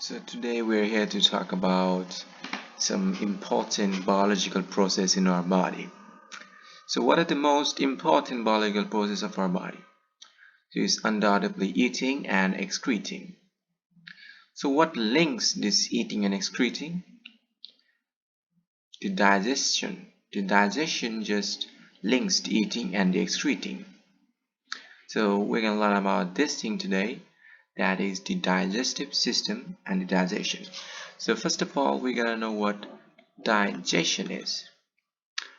So today we're here to talk about some important biological process in our body. So what are the most important biological process of our body? So it's undoubtedly eating and excreting. So what links this eating and excreting? The digestion. The digestion just links the eating and the excreting. So we're going to learn about this thing today, that is the digestive system and the digestion. So first of all, we're gonna know what digestion is.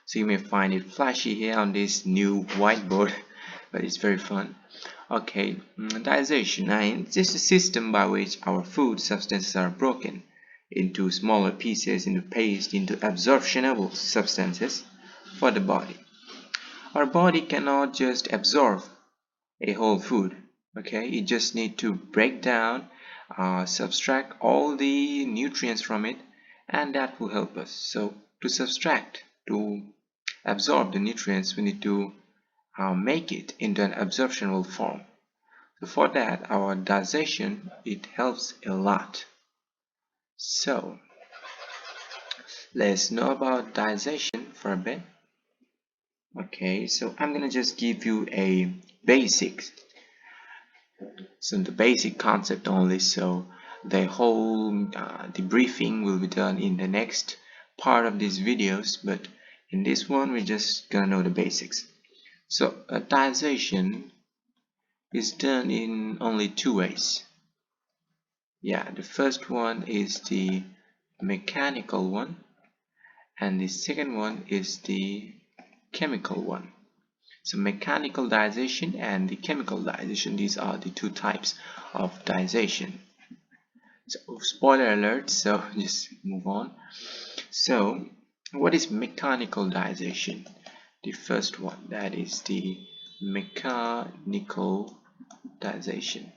So you may find it flashy here on this new whiteboard, but it's very fun. Okay, digestion. It's just a system by which our food substances are broken into smaller pieces, into paste, into absorptionable substances for the body. Our body cannot just absorb a whole food. Okay, you just need to break down, subtract all the nutrients from it, and that will help us. So to subtract, to absorb the nutrients, we need to make it into an absorptional form. So for that, our digestion, it helps a lot. So let's know about digestion for a bit. Okay, so I'm gonna just give you a basics. So the basic concept only. So the whole debriefing will be done in the next part of these videos, but in this one we're just gonna know the basics. So digestion is done in only two ways. Yeah, the first one is the mechanical one, and the second one is the chemical one. So mechanical digestion and the chemical digestion, these are the two types of digestion. So spoiler alert, so just move on. So what is mechanical digestion? The first one, that is the mechanical digestion.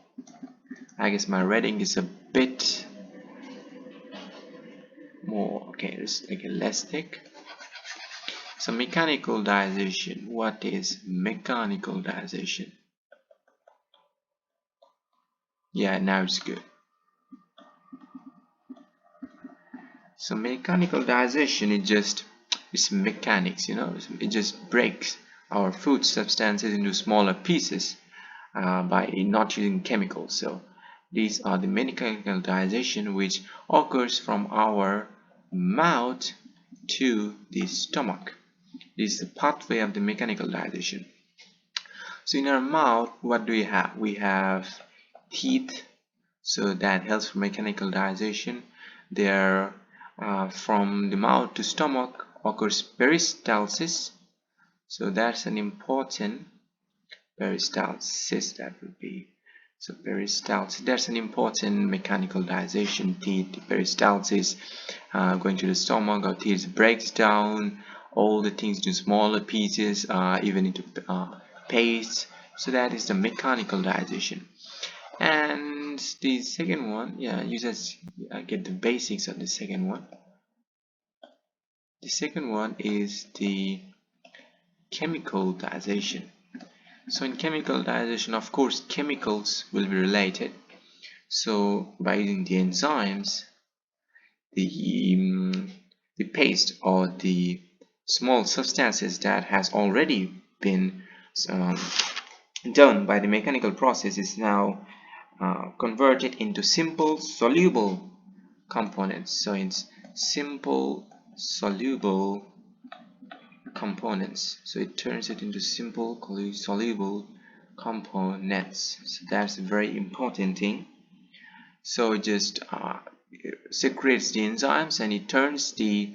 I guess my reading is a bit more, okay, it's like less thick. So mechanical digestion, what is mechanical digestion? Yeah, now it's good. So mechanical digestion is just, it's mechanics, it just breaks our food substances into smaller pieces by not using chemicals. So these are the mechanical digestion which occurs from our mouth to the stomach. This is the pathway of the mechanical digestion. So in our mouth, what do we have? We have teeth, so that helps for mechanical digestion. There, from the mouth to stomach occurs peristalsis, so that's an important peristalsis, that would be, so peristalsis, that's an important mechanical digestion. Teeth, peristalsis, going to the stomach, our teeth breaks down all the things into smaller pieces, even into paste. So that is the mechanical digestion. And the second one, yeah, you just get the basics of the second one. The second one is the chemical digestion. So in chemical digestion, of course, chemicals will be related. So by using the enzymes, the paste or the small substances that has already been done by the mechanical process is now converted into simple soluble components. So it's simple soluble components, so it turns it into simple soluble components. So that's a very important thing. So it just secretes the enzymes and it turns the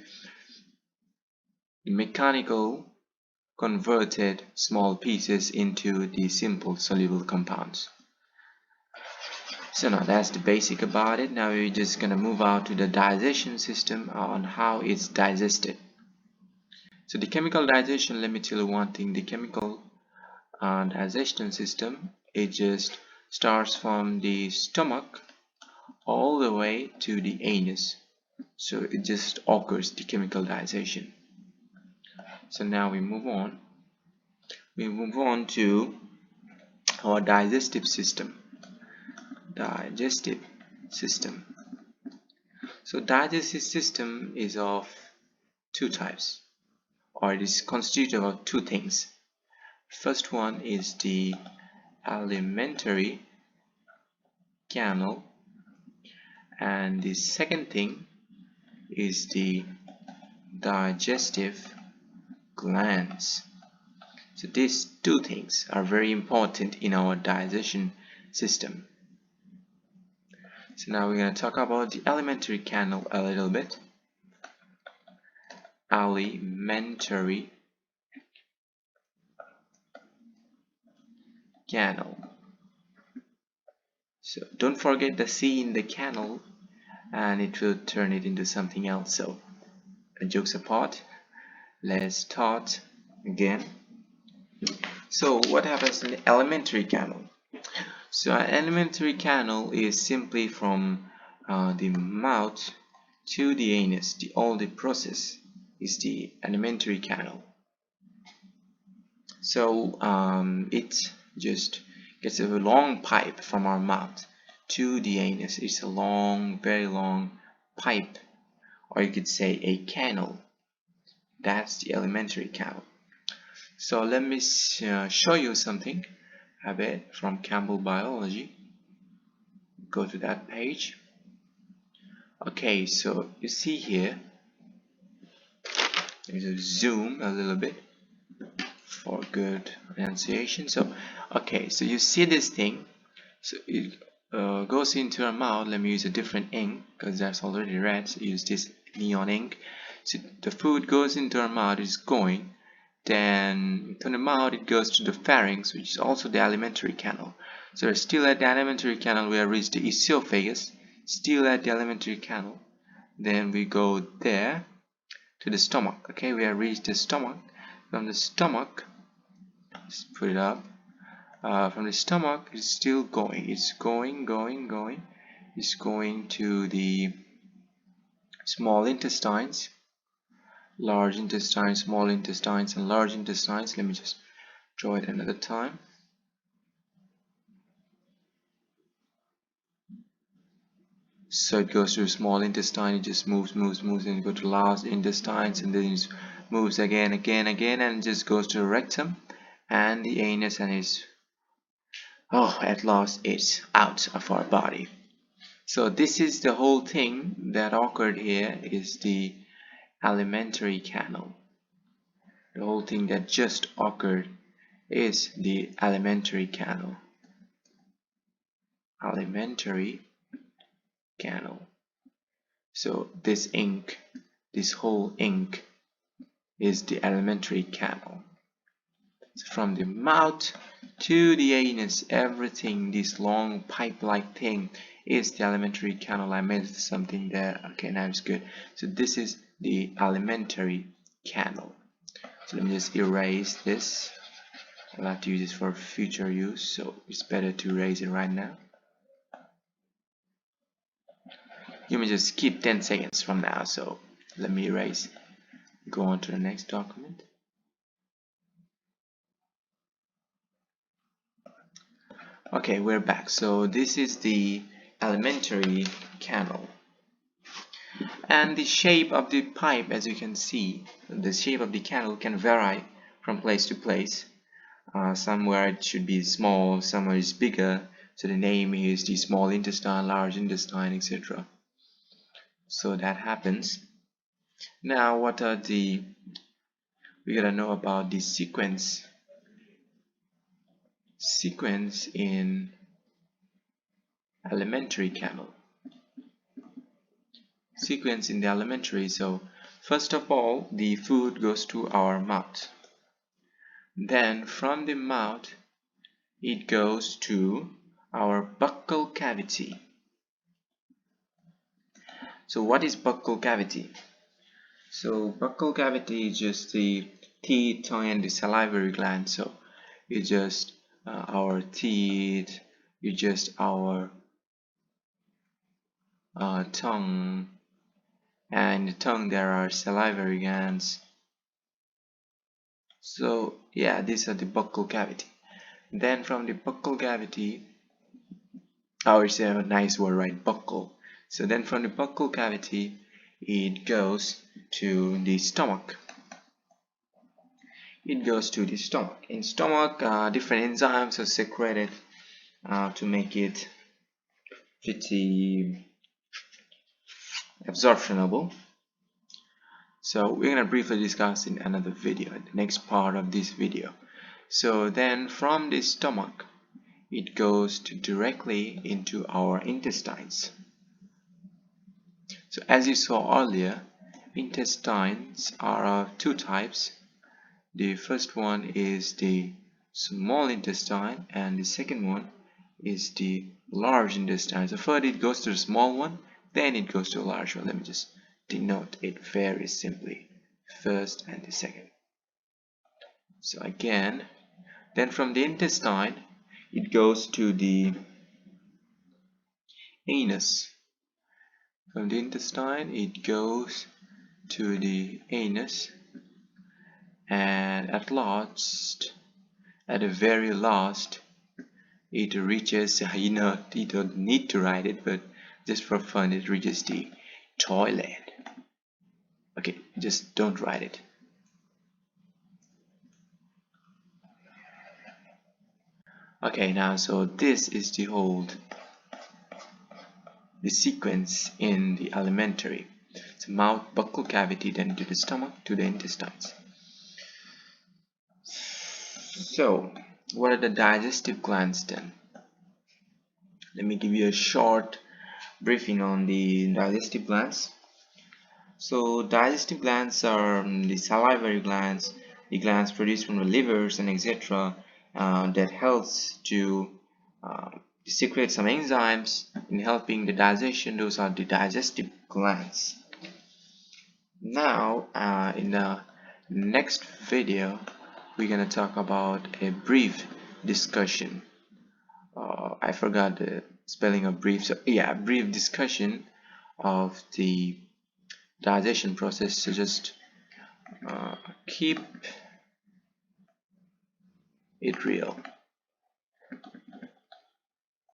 mechanical converted small pieces into the simple soluble compounds. So now that's the basic about it. Now we're just gonna move out to the digestion system on how it's digested. So the chemical digestion, let me tell you one thing, the chemical digestion system, it just starts from the stomach all the way to the anus. So it just occurs, the chemical digestion. So now we move on. We move on to our digestive system. Digestive system. So digestive system is of two types, or it is constituted of two things. First one is the alimentary canal, and the second thing is the digestive glands. So these two things are very important in our digestion system. So now we're going to talk about the alimentary canal a little bit. Alimentary canal. So don't forget the C in the canal, and it will turn it into something else. So jokes apart, let's start again. So what happens in the alimentary canal? So an alimentary canal is simply from the mouth to the anus. All the process is the alimentary canal. So it just gets a long pipe from our mouth to the anus. It's a long, very long pipe, or you could say a canal. That's the alimentary canal. So let me show you something a bit from Campbell Biology. Go to that page. Okay, so you see here, let me just zoom a little bit for good pronunciation. So okay, so you see this thing, so it goes into our mouth. Let me use a different ink because that's already red, so use this neon ink. So the food goes into our mouth, it's going, then from the mouth it goes to the pharynx, which is also the alimentary canal. So we're still at the alimentary canal, we have reached the esophagus, still at the alimentary canal. Then we go there to the stomach. Okay, we have reached the stomach. From the stomach, let's put it up. From the stomach, it's still going. It's going. It's going to the small intestines, large intestines, small intestines, and large intestines. Let me just draw it another time. So it goes to small intestine, it just moves, and it goes to large intestines, and then it moves again, and it just goes to the rectum and the anus, and it's at last it's out of our body. So this is the whole thing that occurred here, is the alimentary canal. The whole thing that just occurred is the alimentary canal. Alimentary canal. So this ink, this whole ink, is the alimentary canal. So from the mouth to the anus, everything, this long pipe-like thing, is the alimentary canal. I made something there. Okay, now it's good. So this is the alimentary canal. So let me just erase this. I'll have to use this for future use, so it's better to erase it right now. You may just skip 10 seconds from now, so let me erase. Go on to the next document. Okay, we're back. So this is the alimentary canal, and the shape of the pipe, as you can see, the shape of the canal can vary from place to place. Somewhere it should be small, somewhere it's bigger, so the name is the small intestine, large intestine, etc. So that happens. Now what are we gotta know about the sequence in alimentary canal. Sequence in the alimentary. So first of all, the food goes to our mouth, then from the mouth it goes to our buccal cavity. So what is buccal cavity? So buccal cavity is just the teeth, tongue, and the salivary gland. So it's just our teeth, it's just our tongue, and the tongue there are salivary glands. So yeah, these are the buccal cavity. Then from the buccal cavity, it's a nice word, right? Buccal. So then from the buccal cavity it goes to the stomach. In stomach, different enzymes are secreted to make it pretty absorptionable. So we're going to briefly discuss in another video, the next part of this video. So then from the stomach it goes directly into our intestines. So as you saw earlier, intestines are of two types. The first one is the small intestine and the second one is the large intestine. So first it goes to the small one, then it goes to the large one. Let me just denote it very simply, first and the second. So again, then from the intestine it goes to the anus. From the intestine it goes to the anus, and at the very last, it reaches, you don't need to write it, but just for fun, it reaches the toilet. Okay, just don't write it. Okay, now so this is the sequence in the alimentary. So mouth, buccal cavity, then to the stomach, to the intestines. So what are the digestive glands then? Let me give you a short briefing on the digestive glands. So digestive glands are the salivary glands, the glands produced from the livers and etc. That helps to secrete some enzymes in helping the digestion. Those are the digestive glands. Now in the next video we're gonna talk about a brief discussion. I forgot the spelling of brief, so yeah, brief discussion of the digestion process. So just keep it real.